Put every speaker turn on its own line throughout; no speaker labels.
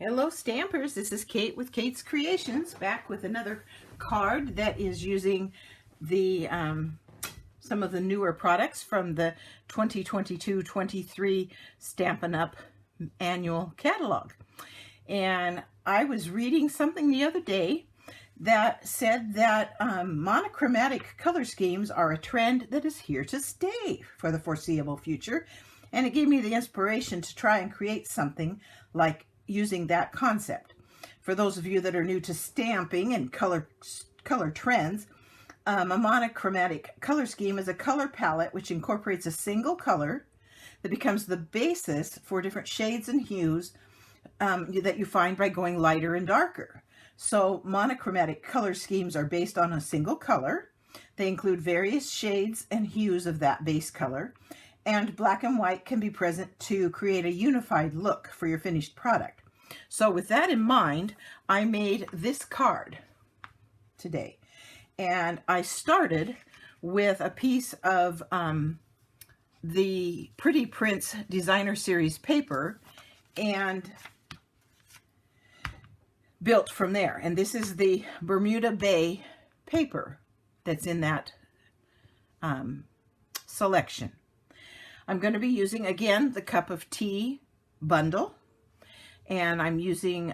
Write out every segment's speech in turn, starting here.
Hello Stampers, this is Kate with Kate's Creations, back with another card that is using the some of the newer products from the 2022-23 Stampin' Up! Annual Catalog. And I was reading something the other day that said that monochromatic color schemes are a trend that is here to stay for the foreseeable future. And it gave me the inspiration to try and create something like using that concept. For those of you that are new to stamping and color trends, a monochromatic color scheme is a color palette which incorporates a single color that becomes the basis for different shades and hues that you find by going lighter and darker. So monochromatic color schemes are based on a single color. They include various shades and hues of that base color, and black and white can be present to create a unified look for your finished product. So with that in mind, I made this card today. And I started with a piece of the Pretty Prince Designer Series paper and built from there. And this is the Bermuda Bay paper that's in that selection. I'm going to be using, again, the Cup of Tea bundle, and I'm using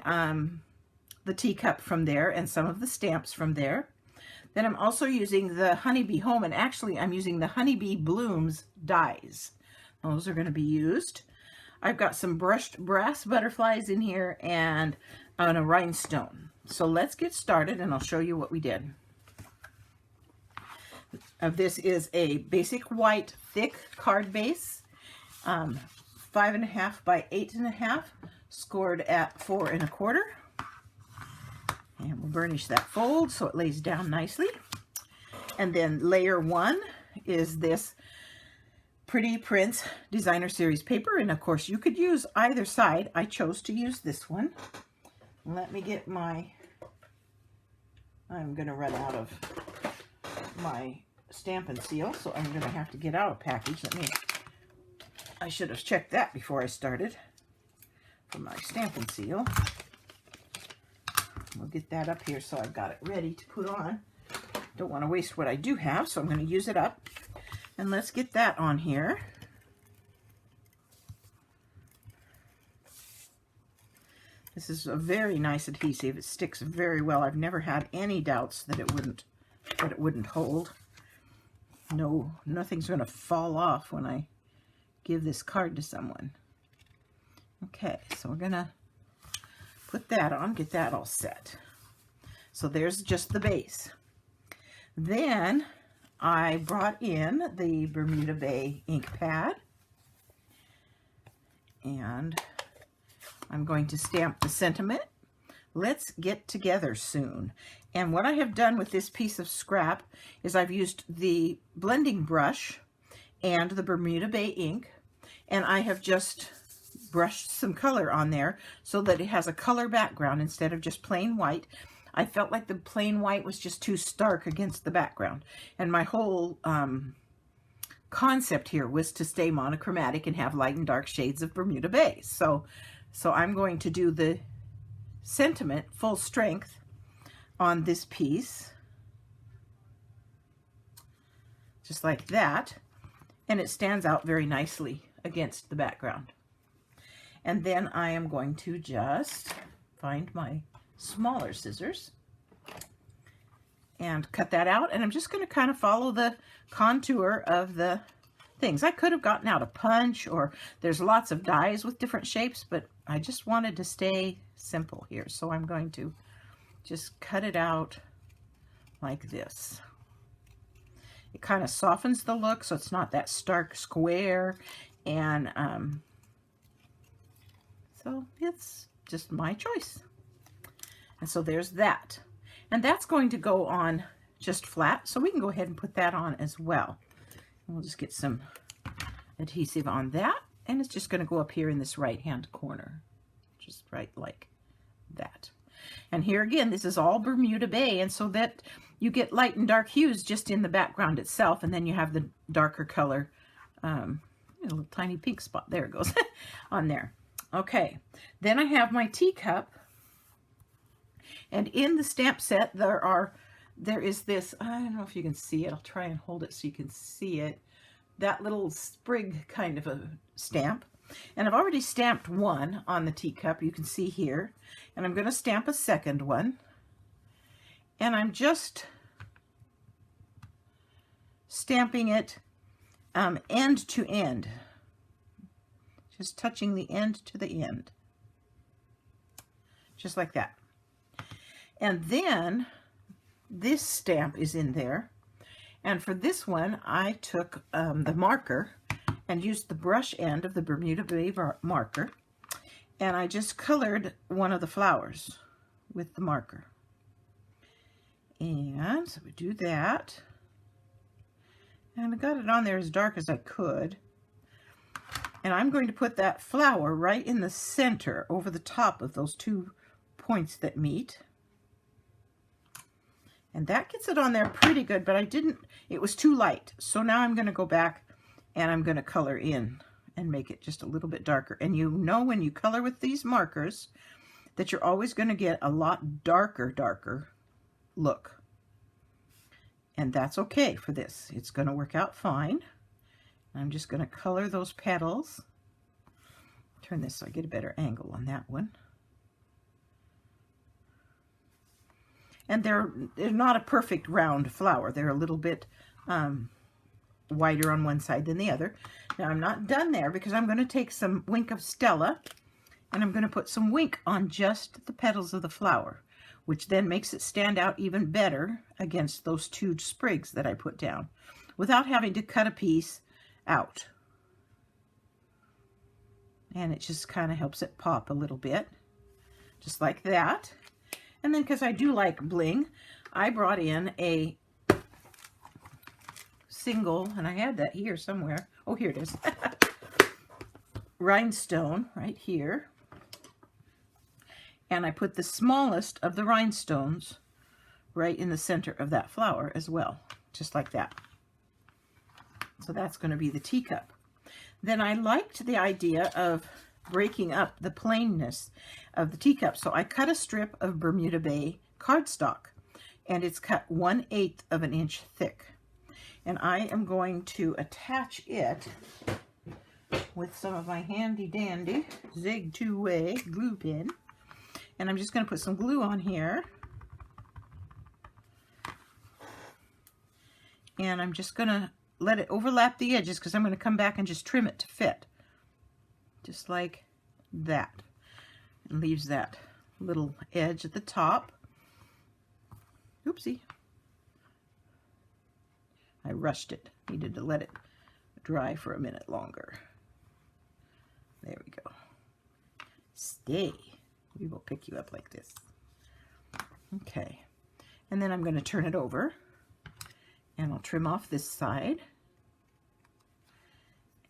the teacup from there and some of the stamps from there. Then I'm also using the Honeybee Home, and actually I'm using the Honeybee Blooms dies. Those are going to be used. I've got some brushed brass butterflies in here and on a rhinestone. So let's get started and I'll show you what we did. This is a basic white thick card base, 5.5 by 8.5, scored at 4 1/4. And we'll burnish that fold so it lays down nicely. And then layer 1 is this Pretty Prince Designer Series paper, and of course you could use either side. I chose to use this one. Let me get my, I'm going to run out of my Stampin' Seal, so I'm going to have to get out a package. I should have checked that before I started for my Stampin' Seal. We'll get that up here so I've got it ready to put on. Don't want to waste what I do have, so I'm going to use it up. And let's get that on here. This is a very nice adhesive. It sticks very well. I've never had any doubts that it wouldn't hold. No, nothing's going to fall off when I give this card to someone. Okay, so we're going to put that on, get that all set. So there's just the base. Then I brought in the Bermuda Bay ink pad, and I'm going to stamp the sentiment, "Let's get together soon." And what I have done with this piece of scrap is I've used the blending brush and the Bermuda Bay ink, and I have just brushed some color on there so that it has a color background instead of just plain white. I felt like the plain white was just too stark against the background, and my whole concept here was to stay monochromatic and have light and dark shades of Bermuda Bay. So I'm going to do the sentiment full strength on this piece, just like that, and it stands out very nicely against the background. And then I am going to just find my smaller scissors and cut that out, and I'm just going to kind of follow the contour of the things. I could have gotten out a punch, or there's lots of dies with different shapes, but I just wanted to stay simple here, so I'm going to just cut it out like this. It kind of softens the look so it's not that stark square, and so it's just my choice. And so there's that. And that's going to go on just flat, so we can go ahead and put that on as well. And we'll just get some adhesive on that, and it's just going to go up here in this right-hand corner, just right like that. And here again, this is all Bermuda Bay, and so that you get light and dark hues just in the background itself, and then you have the darker color, a little tiny pink spot, there it goes, on there. Okay, then I have my teacup, and in the stamp set there is this, I don't know if you can see it, I'll try and hold it so you can see it, that little sprig kind of a stamp. And I've already stamped one on the teacup, you can see here, and I'm going to stamp a second one. And I'm just stamping it end to end, just touching the end to the end, just like that. And then this stamp is in there, and for this one I took the marker and used the brush end of the Bermuda Bay marker, and I just colored one of the flowers with the marker. And so we do that, and I got it on there as dark as I could, and I'm going to put that flower right in the center over the top of those two points that meet. And that gets it on there pretty good, but it was too light. So now I'm going to go back and I'm going to color in and make it just a little bit darker. And you know when you color with these markers that you're always going to get a lot darker look. And that's okay for this. It's going to work out fine. I'm just going to color those petals. Turn this so I get a better angle on that one. And they're not a perfect round flower. They're a little bit wider on one side than the other. Now I'm not done there, because I'm going to take some Wink of Stella and I'm going to put some wink on just the petals of the flower, which then makes it stand out even better against those two sprigs that I put down without having to cut a piece out. And it just kind of helps it pop a little bit, just like that. And then, because I do like bling, I brought in a single, and I had that here somewhere. Oh, here it is. Rhinestone right here. And I put the smallest of the rhinestones right in the center of that flower as well, just like that. So that's going to be the teacup. Then I liked the idea of breaking up the plainness of the teacup. So I cut a strip of Bermuda Bay cardstock, and it's cut 1/8 of an inch thick. And I am going to attach it with some of my handy dandy Zig 2-way glue pen. And I'm just going to put some glue on here. And I'm just going to let it overlap the edges, because I'm going to come back and just trim it to fit. Just like that. And leaves that little edge at the top. Oopsie. I rushed it. Needed to let it dry for a minute longer. There we go. Stay. We will pick you up like this. Okay. And then I'm going to turn it over. And I'll trim off this side.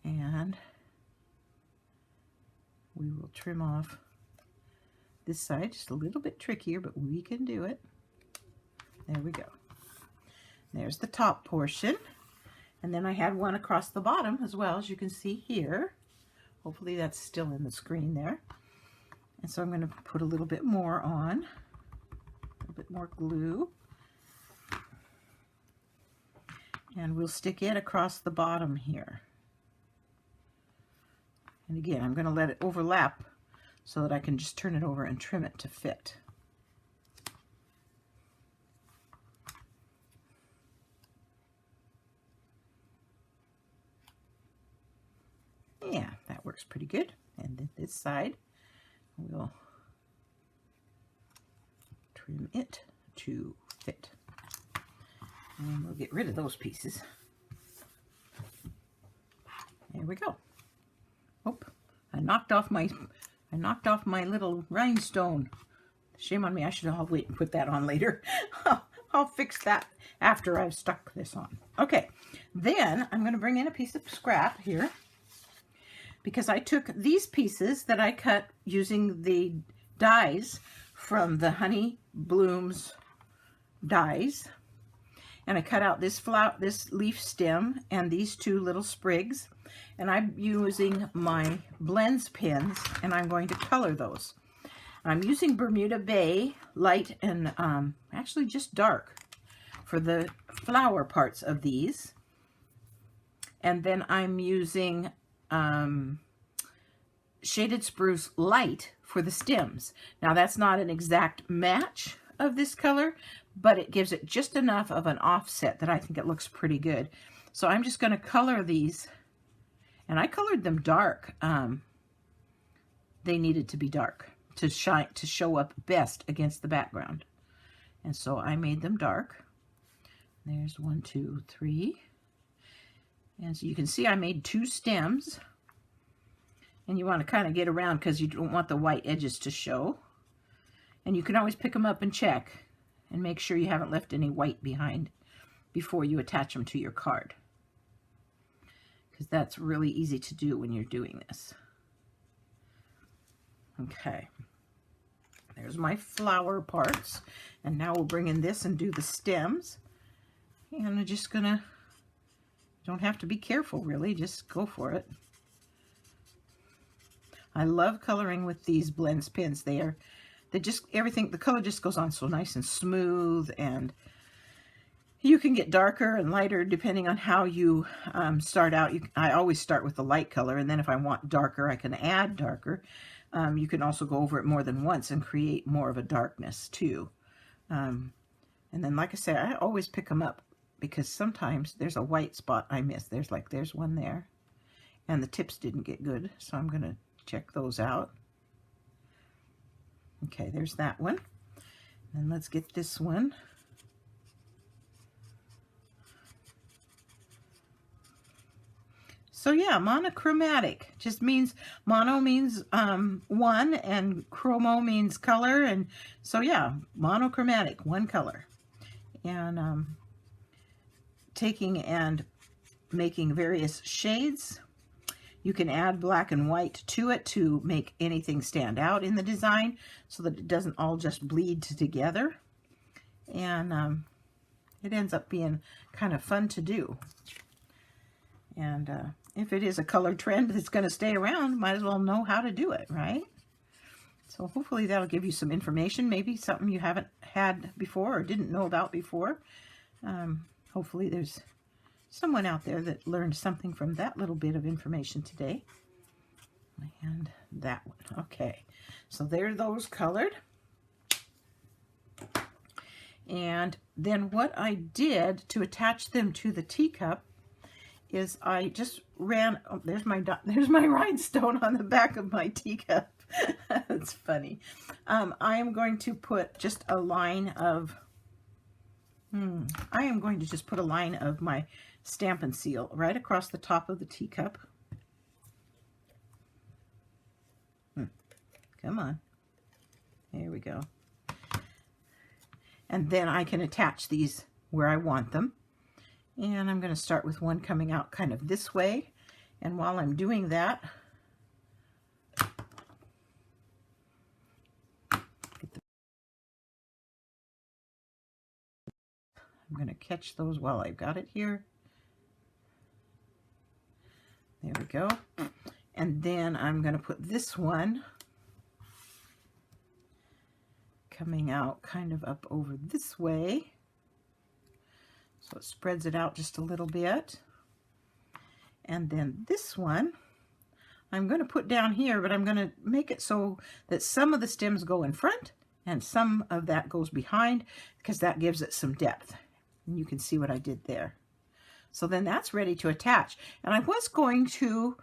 And we will trim off this side, just a little bit trickier, but we can do it. There we go. There's the top portion. And then I had one across the bottom as well, as you can see here. Hopefully that's still in the screen there. And so I'm going to put a little bit more on, a little bit more glue. And we'll stick it across the bottom here. And again, I'm going to let it overlap so that I can just turn it over and trim it to fit. Yeah, that works pretty good. And then this side, we'll trim it to fit. And we'll get rid of those pieces. There we go. Oh, I knocked off my little rhinestone. Shame on me. I should wait and put that on later. I'll fix that after I've stuck this on. Okay, then I'm going to bring in a piece of scrap here, because I took these pieces that I cut using the dies from the Honey Blooms dies, and I cut out this leaf stem and these two little sprigs, And I'm using my blends pens, and I'm going to color those. I'm using Bermuda Bay light and actually just dark for the flower parts of these. And then I'm using Shaded Spruce light for the stems. Now that's not an exact match of this color, but it gives it just enough of an offset that I think it looks pretty good. So I'm just going to color these, and I colored them dark. They needed to be dark to show up best against the background. And so I made them dark. There's 1, 2, 3. And so you can see I made 2 stems. And you want to kind of get around because you don't want the white edges to show. And you can always pick them up and check and make sure you haven't left any white behind before you attach them to your card, because that's really easy to do when you're doing this. Okay, there's my flower parts, and now we'll bring in this and do the stems. And I'm just gonna, don't have to be careful really, just go for it. I love coloring with these blends pens. They just, everything, the color just goes on so nice and smooth, and you can get darker and lighter depending on how you start out. I always start with the light color, and then if I want darker, I can add darker. You can also go over it more than once and create more of a darkness too. And then, like I said, I always pick them up because sometimes there's a white spot I miss. There's one there, and the tips didn't get good, so I'm going to check those out. Okay, there's that one. And let's get this one. So yeah, monochromatic just means, mono means one, and chromo means color, and so yeah, monochromatic, one color. And taking and making various shades. You can add black and white to it to make anything stand out in the design so that it doesn't all just bleed together. And it ends up being kind of fun to do. And if it is a color trend that's going to stay around, might as well know how to do it, right? So hopefully that'll give you some information, maybe something you haven't had before or didn't know about before. Hopefully there's someone out there that learned something from that little bit of information today. And that one. Okay, so there those colored. And then what I did to attach them to the teacup is I just ran, oh, there's my rhinestone on the back of my teacup. That's funny. I am going to put just a line of, I am going to just put a line of my Stampin' Seal right across the top of the teacup. Come on. There we go. And then I can attach these where I want them. And I'm going to start with one coming out kind of this way. And while I'm doing that, I'm going to catch those while I've got it here. There we go. And then I'm going to put this one coming out kind of up over this way. So it spreads it out just a little bit. And then this one I'm going to put down here, but I'm going to make it so that some of the stems go in front and some of that goes behind, because that gives it some depth. And you can see what I did there. So then that's ready to attach. And I was going to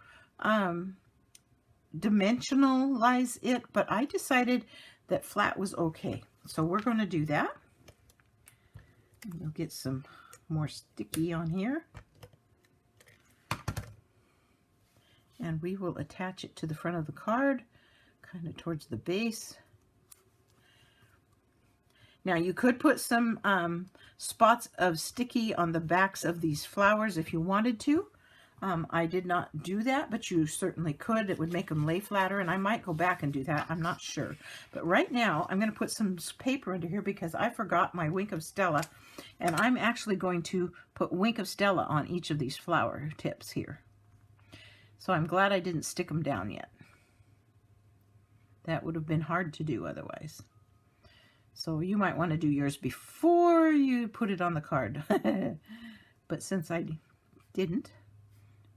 dimensionalize it, but I decided that flat was okay. So we're going to do that. You'll get some more sticky on here. And we will attach it to the front of the card, kind of towards the base. Now you could put some spots of sticky on the backs of these flowers if you wanted to. I did not do that, but you certainly could. It would make them lay flatter, and I might go back and do that. I'm not sure. But right now, I'm going to put some paper under here because I forgot my Wink of Stella, and I'm actually going to put Wink of Stella on each of these flower tips here. So I'm glad I didn't stick them down yet. That would have been hard to do otherwise. So you might want to do yours before you put it on the card. But since I didn't,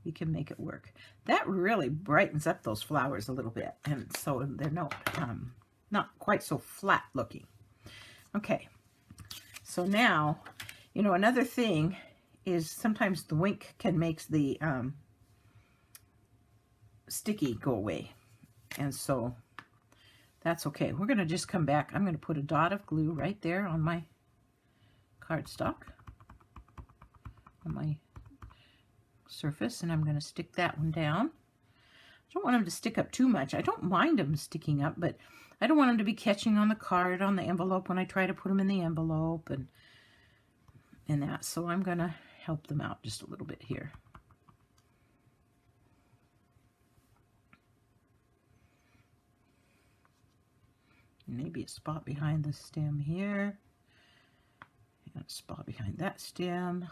we can make it work. That really brightens up those flowers a little bit, and so they're not quite so flat looking. Okay, so now, you know, another thing is sometimes the wink can make the sticky go away, and so that's okay. We're going to just come back. I'm going to put a dot of glue right there on my cardstock, on my surface, and I'm going to stick that one down. I don't want them to stick up too much. I don't mind them sticking up, but I don't want them to be catching on the card, on the envelope when I try to put them in the envelope and that. So I'm going to help them out just a little bit here. Maybe a spot behind the stem here, and a spot behind that stem.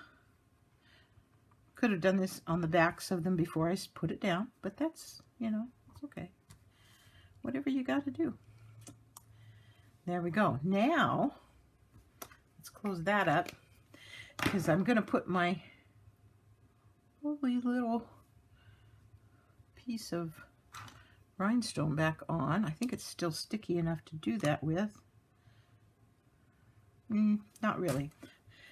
Could have done this on the backs of them before I put it down, but that's, you know, it's okay. Whatever you got to do. There we go. Now, let's close that up, because I'm going to put my lovely little piece of rhinestone back on. I think it's still sticky enough to do that with. Not really.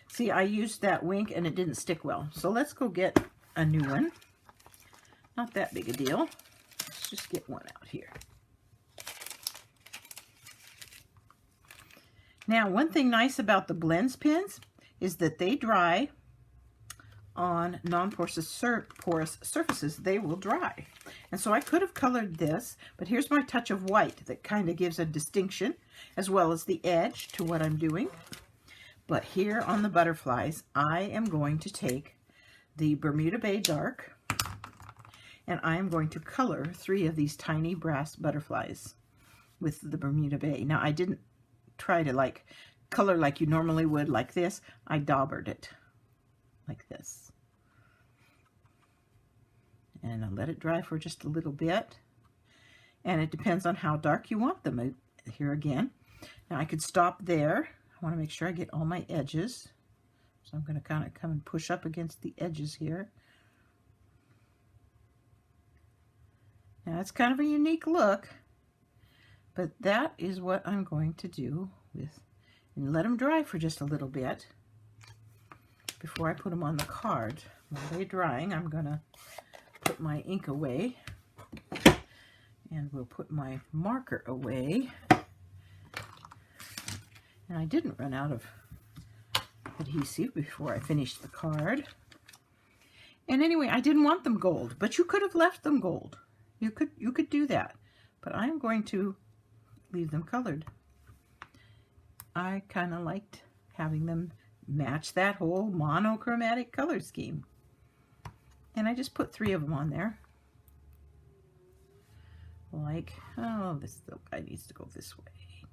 See, I used that wink and it didn't stick well. So let's go get a new one. Not that big a deal. Let's just get one out here. Now, one thing nice about the blends pins is that they dry on non-porous surfaces. They will dry. And so I could have colored this, but here's my touch of white that kind of gives a distinction as well as the edge to what I'm doing. But here on the butterflies, I am going to take the Bermuda Bay Dark, and I am going to color 3 of these tiny brass butterflies with the Bermuda Bay. Now, I didn't try to like color like you normally would like this. I daubered it like this. And I'll let it dry for just a little bit. And it depends on how dark you want them. Here again. Now I could stop there. I want to make sure I get all my edges. So I'm going to kind of come and push up against the edges here. Now it's kind of a unique look. But that is what I'm going to do with, and let them dry for just a little bit before I put them on the card. While they're drying, I'm going to put my ink away, and we'll put my marker away. And I didn't run out of adhesive before I finished the card. And anyway, I didn't want them gold, but you could have left them gold. You could do that, but I'm going to leave them colored. I kind of liked having them match that whole monochromatic color scheme. And I just put 3 of them on there. Like, oh, this little guy needs to go this way.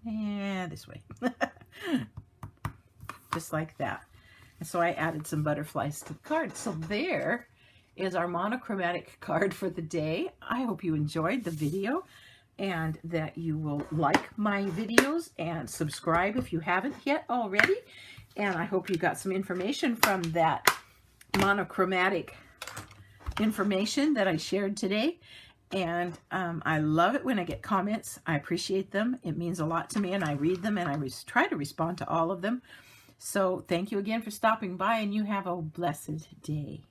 Yeah, this way. Just like that. And so I added some butterflies to the card. So there is our monochromatic card for the day. I hope you enjoyed the video and that you will like my videos and subscribe if you haven't yet already. And I hope you got some information from that monochromatic information that I shared today. And I love it when I get comments. I appreciate them. It means a lot to me, and I read them, and I try to respond to all of them. So thank you again for stopping by, and you have a blessed day.